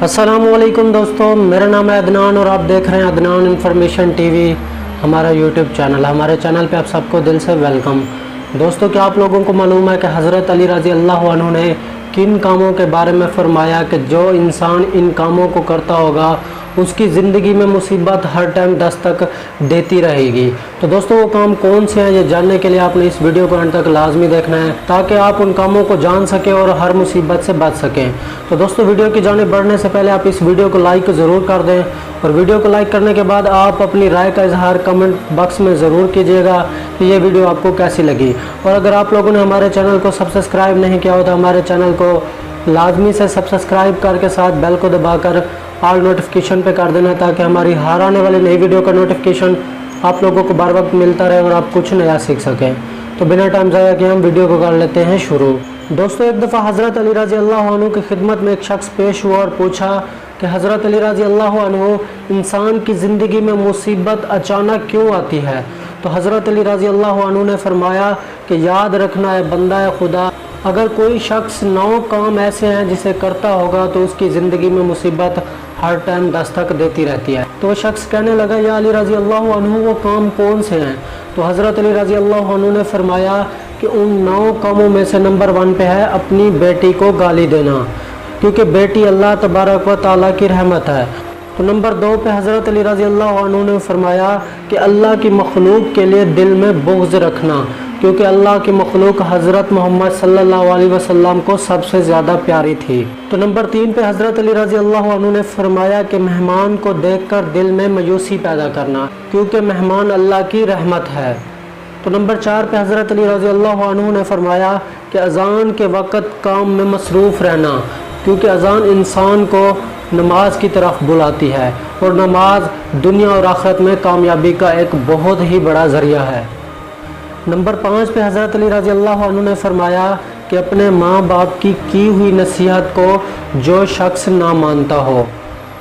अस्सलामुअलैकुम दोस्तों, मेरा नाम है अदनान और आप देख रहे हैं अदनान इन्फॉर्मेशन टीवी, हमारा यूट्यूब चैनल। हमारे चैनल पे आप सबको दिल से वेलकम। दोस्तों, क्या आप लोगों को मालूम है कि हज़रत अली रज़ी अल्लाह अन्हु ने किन कामों के बारे में फ़रमाया कि जो इंसान इन कामों को करता होगा उसकी ज़िंदगी में मुसीबत हर टाइम दस्तक देती रहेगी। तो दोस्तों, वो काम कौन से हैं ये जानने के लिए आपने इस वीडियो को अंत तक लाजमी देखना है ताकि आप उन कामों को जान सकें और हर मुसीबत से बच सकें। तो दोस्तों, वीडियो की जानिब बढ़ने से पहले आप इस वीडियो को लाइक ज़रूर कर दें और वीडियो को लाइक करने के बाद आप अपनी राय का इजहार कमेंट बॉक्स में ज़रूर कीजिएगा कि ये वीडियो आपको कैसी लगी। और अगर आप लोगों ने हमारे चैनल को सब्सक्राइब नहीं किया हो तो हमारे चैनल को लाजमी से सब्सक्राइब करके साथ बेल को दबाकर ऑल नोटिफिकेशन पे कर देना ताकि हमारी हर आने वाली नई वीडियो का नोटिफिकेशन आप लोगों को बार वक्त मिलता रहे और आप कुछ नया सीख सकें। तो बिना टाइम ज़ाया किए हम वीडियो को कर लेते हैं शुरू। दोस्तों, एक दफ़ा हज़रत अली रज़ी अल्लाह अन्हु की खिदमत में एक शख्स पेश हुआ और पूछा कि हज़रत अली रज़ी अल्लाह अन्हु, इंसान की ज़िंदगी में मुसीबत अचानक क्यों आती है? तो हज़रत अली रज़ी अल्लाह अन्हु ने फरमाया कि याद रखना है बंदा खुदा, अगर कोई शख्स 9 काम ऐसे हैं जिसे करता होगा तो उसकी ज़िंदगी में मुसीबत हर टाइम दस्तक देती रहती है। तो वो शख्स कहने लगा, या अली रज़ी अल्लाह अन्हु, वो काम कौन से हैं? तो हज़रत अली रज़ी अल्लाह अन्हु ने फरमाया कि उन 9 कामों में से नंबर 1 पे है अपनी बेटी को गाली देना, क्योंकि बेटी अल्लाह तबारक व तआला की रहमत है। तो नंबर 2 पे हज़रत अली रज़ी अल्लाह अन्हु ने फरमाया कि अल्लाह की मखलूक के लिए दिल में बुग़्ज़ रखना, क्योंकि अल्लाह की मखलूक हज़रत मोहम्मद सल्लल्लाहु अलैहि वसल्लम को सबसे ज़्यादा प्यारी थी। तो नंबर 3 पे हज़रत अली रज़ी अल्लाह अन्हु ने फरमाया कि मेहमान को देखकर दिल में मायूसी पैदा करना, क्योंकि मेहमान अल्लाह की रहमत है। तो नंबर 4 पे हज़रत अली रज़ी अल्लाह अन्हु ने फरमाया कि अज़ान के वक़्त काम में मसरूफ़ रहना, क्योंकि अज़ान इंसान को नमाज की तरफ बुलाती है और नमाज दुनिया और आखिरत में कामयाबी का एक बहुत ही बड़ा ज़रिया है। नंबर 5 पे हज़रत अली रज़ी अल्लाह अन्हु ने फरमाया कि अपने माँ बाप की हुई नसीहत को जो शख्स ना मानता हो।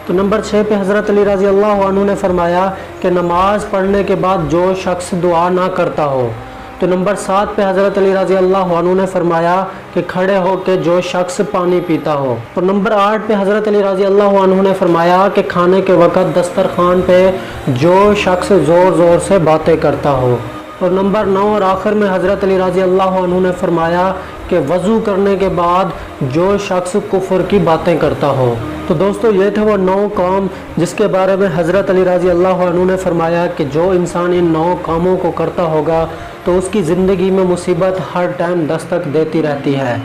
तो नंबर 6 पे हज़रत अली रज़ी अल्लाह अन्हु ने फरमाया कि नमाज़ पढ़ने के बाद जो शख्स दुआ ना करता हो। तो नंबर 7 पे हज़रत अली रज़ी अल्लाह अन्हु ने फरमाया कि खड़े होकर जो शख्स पानी पीता हो। और नंबर 8 पे हज़रत अली रज़ी अल्लाह अन्हु ने फरमाया कि खाने के वक़्त दस्तरखान पे जो शख्स ज़ोर ज़ोर से बातें करता हो। और नंबर 9 और आखिर में हज़रत अली रज़ी अल्लाह अन्हु ने फरमाया कि वज़ू करने के बाद जो शख्स कुफ्र की बातें करता हो। तो दोस्तों, ये थे वो 9 काम जिसके बारे में हज़रत अली रज़ी अल्लाह अन्हु ने फरमाया कि जो इंसान इन 9 कामों को करता होगा तो उसकी ज़िंदगी में मुसीबत हर टाइम दस्तक देती रहती है।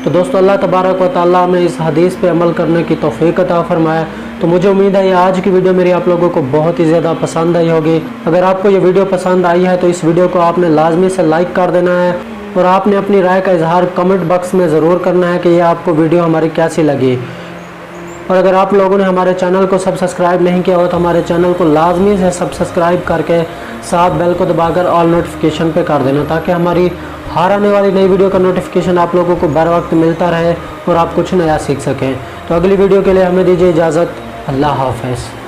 तो दोस्तों, अल्लाह तबारक व तआला में इस हदीस पे अमल करने की तौफीक अता फरमाए। तो मुझे उम्मीद है ये आज की वीडियो मेरी आप लोगों को बहुत ही ज़्यादा पसंद आई होगी। अगर आपको ये वीडियो पसंद आई है तो इस वीडियो को आपने लाजमी से लाइक कर देना है और आपने अपनी राय का इजहार कमेंट बॉक्स में ज़रूर करना है कि ये आपको वीडियो हमारी कैसी लगी। और अगर आप लोगों ने हमारे चैनल को सब्सक्राइब नहीं किया हो तो हमारे चैनल को लाजमी से सब्सक्राइब करके साथ बेल को दबाकर ऑल नोटिफिकेशन पे कर देना ताकि हमारी हर आने वाली नई वीडियो का नोटिफिकेशन आप लोगों को बर वक्त मिलता रहे और आप कुछ नया सीख सकें। तो अगली वीडियो के लिए हमें दीजिए इजाज़त। अल्लाह हाफ़िज़।